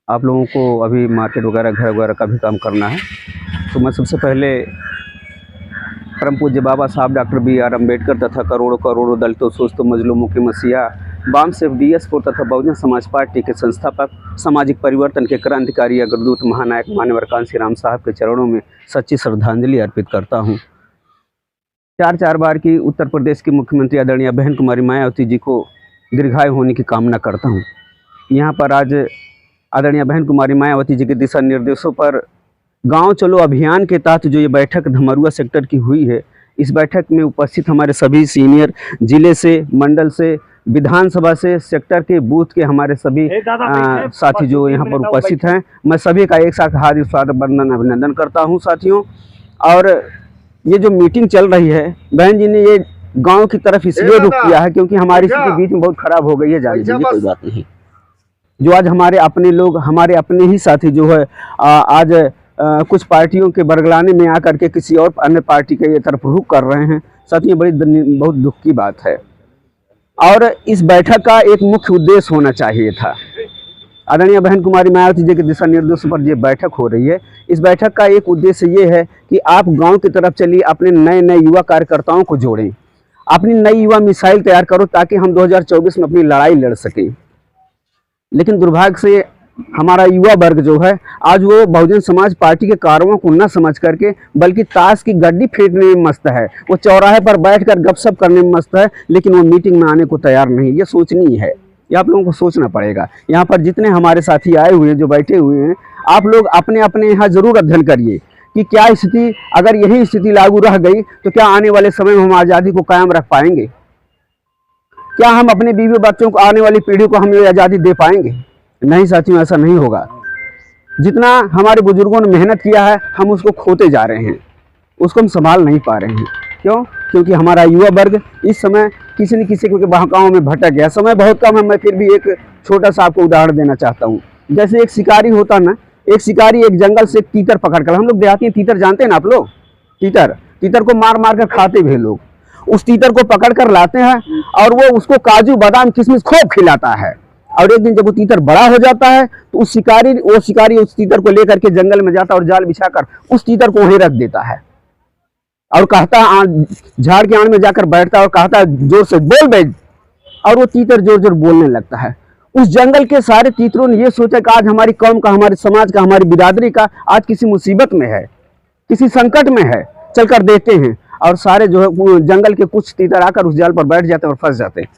आप लोगों को अभी मार्केट वगैरह घर वगैरह का भी काम करना है। तो मैं सबसे पहले परम पूज्य बाबा साहब डॉक्टर BR अम्बेडकर तथा करोड़ों करोड़ों दलितों शोषितों मजलूमों के मसीहा वाम सेव DS4 तथा बहुजन समाज पार्टी के संस्थापक, सामाजिक परिवर्तन के क्रांतिकारी अग्रदूत, महानायक मानवर कांसी राम साहब के चरणों में सच्ची श्रद्धांजलि अर्पित करता हूँ। चार बार की उत्तर प्रदेश की मुख्यमंत्री आदरणीय बहन कुमारी मायावती जी को दीर्घायु होने की कामना करता हूँ। यहाँ पर आज आदरणीय बहन कुमारी मायावती जी के दिशा निर्देशों पर गांव चलो अभियान के तहत जो ये बैठक धमरुआ सेक्टर की हुई है, इस बैठक में उपस्थित हमारे सभी सीनियर, जिले से, मंडल से, विधानसभा से, सेक्टर के बूथ के हमारे सभी साथी जो यहाँ पर उपस्थित हैं, मैं सभी का एक साथ हार्दिक स्वागत वंदन अभिनंदन करता हूँ साथियों। और ये जो मीटिंग चल रही है, बहन जी ने ये गांव की तरफ इसलिए रुख किया है क्योंकि हमारी स्थिति बीच में बहुत खराब हो गई है। जान लीजिए, कोई बात नहीं। जो आज हमारे अपने लोग, हमारे अपने ही साथी जो है आज कुछ पार्टियों के बरगलाने में आकर के किसी और अन्य पार्टी के ये तरफ रुख कर रहे हैं, साथियों बहुत दुख की बात है। और इस बैठक का एक मुख्य उद्देश्य होना चाहिए था। आदरणीय बहन कुमारी मायावती जी के दिशा निर्देशों पर ये बैठक हो रही है। इस बैठक का एक उद्देश्य ये है कि आप गांव की तरफ चलिए, अपने नए युवा कार्यकर्ताओं को जोड़ें, अपनी नई युवा मिसाइल तैयार करो ताकि हम 2024 में अपनी लड़ाई लड़ सकें। लेकिन दुर्भाग्य से हमारा युवा वर्ग जो है आज वो बहुजन समाज पार्टी के कार्यों को न समझ करके बल्कि ताश की गड्डी फेंकने में मस्त है। वो चौराहे पर बैठकर गपशप करने में मस्त है, लेकिन वो मीटिंग में आने को तैयार नहीं। ये सोचनी है, ये आप लोगों को सोचना पड़ेगा। यहाँ पर जितने हमारे साथी आए हुए हैं, जो बैठे हुए हैं, आप लोग अपने अपने यहाँ जरूर अध्ययन करिए कि क्या स्थिति, अगर यही स्थिति लागू रह गई तो क्या आने वाले समय में हम आज़ादी को कायम रख पाएंगे? क्या हम अपने बीवी बच्चों को, आने वाली पीढ़ी को हम ये आज़ादी दे पाएंगे? नहीं साथियों, ऐसा नहीं होगा। जितना हमारे बुजुर्गों ने मेहनत किया है, हम उसको खोते जा रहे हैं, उसको हम संभाल नहीं पा रहे हैं। क्यों? क्योंकि हमारा युवा वर्ग इस समय किसी न किसी के बहकाओं में भटक गया। समय बहुत कम है, मैं फिर भी एक छोटा सा आपको उदाहरण देना चाहता हूँ। जैसे एक शिकारी होता ना, एक शिकारी एक जंगल से एक तीतर पकड़ कर, हम लोग देहाती हैं, तीतर जानते हैं ना आप लोग, तीतर को मार मार कर खाते भी लोग। उस तीतर को पकड़ कर लाते हैं और वो उसको काजू बादाम किशमिश खूब खिलाता है। और एक दिन जब वो तीतर बड़ा हो जाता है तो वो शिकारी उस तीतर को लेकर के जंगल में जाता है और जाल बिछाकर उस तीतर को वहीं रख देता है और कहता है, झाड़ के आड़ में जाकर बैठता है और कहता है जोर से, बोल बे। और वो तीतर जोर जोर बोलने लगता है। उस जंगल के सारे तीतरों ने ये सोचा कि आज हमारी कौम का, हमारे समाज का, हमारी बिरादरी का आज किसी मुसीबत में है, किसी संकट में है, चलकर देखते हैं। और सारे जो है जंगल के कुछ तीतर आकर उस जाल पर बैठ जाते हैं और फंस जाते हैं।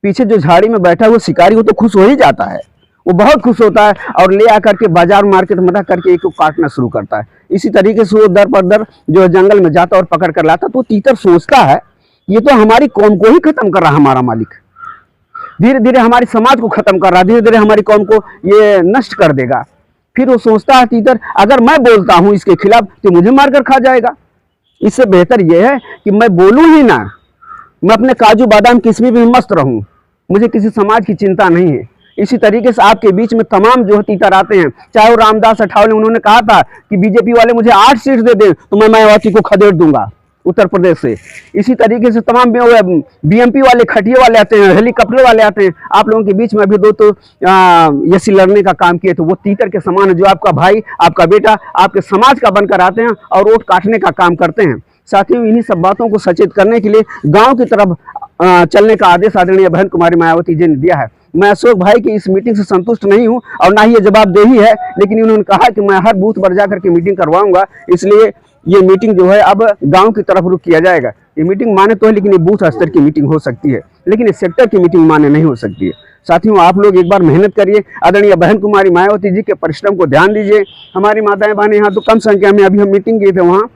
पीछे जो झाड़ी में बैठा हुआ शिकारी, वो तो खुश हो ही जाता है, वो बहुत खुश होता है और ले आकर के बाजार मार्केट में रख करके एक को काटना शुरू करता है। इसी तरीके से वो दर पर दर जो जंगल में जाता और पकड़ कर लाता। तो तीतर सोचता है ये तो हमारी कौम को ही खत्म कर रहा है हमारा मालिक, धीरे धीरे हमारे समाज को खत्म कर रहा है, धीरे धीरे हमारी कौम को ये नष्ट कर देगा। फिर वो सोचता है तीतर, अगर मैं बोलता हूँ इसके खिलाफ तो मुझे मारकर खा जाएगा। इससे बेहतर यह है कि मैं बोलूँ ही ना, मैं अपने काजू बादाम किशमिश में मस्त रहूँ, मुझे किसी समाज की चिंता नहीं है। इसी तरीके से आपके बीच में तमाम जो है तीतर आते हैं, चाहे वो रामदास अठावले, उन्होंने कहा था कि बीजेपी वाले मुझे 8 सीट दे दें तो मैं मायावती को खदेड़ दूंगा उत्तर प्रदेश से। इसी तरीके से तमाम BMP वाले, खटिए वाले आते हैं, हेलीकॉप्टर वाले आते हैं। आप लोगों के बीच में अभी 2 तो ऐसी लड़ने का काम किए, तो वो तीतर के समान है, जो आपका भाई, आपका बेटा, आपके समाज का बनकर आते हैं और वोट काटने का काम करते हैं। साथियों, इन्हीं सब बातों को सचेत करने के लिए गाँव की तरफ चलने का आदेश आदरणीय बहन कुमारी मायावती जी ने दिया है। मैं अशोक भाई की इस मीटिंग से संतुष्ट नहीं हूं और ना ही ये जवाबदेही है, लेकिन उन्होंने कहा कि मैं हर बूथ पर जाकर के मीटिंग करवाऊंगा, इसलिए ये मीटिंग जो है अब गांव की तरफ रुख किया जाएगा। ये मीटिंग माने तो है, लेकिन ये बूथ स्तर की मीटिंग हो सकती है, लेकिन इस सेक्टर की मीटिंग माने नहीं हो सकती है। साथियों, आप लोग एक बार मेहनत करिए, आदरणीय बहन कुमारी मायावती जी के परिश्रम को ध्यान दीजिए। हमारी माताएं बहनें यहाँ तो कम संख्या में, अभी हम मीटिंग किए थे वहाँ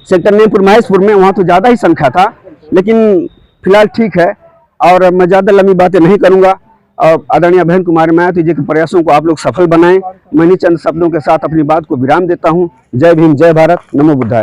सेक्टर नेमपुर महेशपुर में, वहाँ तो ज़्यादा ही संख्या था, लेकिन फिलहाल ठीक है। और मैं ज़्यादा लंबी बातें नहीं करूँगा और आदरणीय बहन कुमारी मायावती जी के प्रयासों को आप लोग सफल बनाएं। मैं चंद शब्दों के साथ अपनी बात को विराम देता हूँ। जय भीम, जय भारत, नमो बुद्धाय।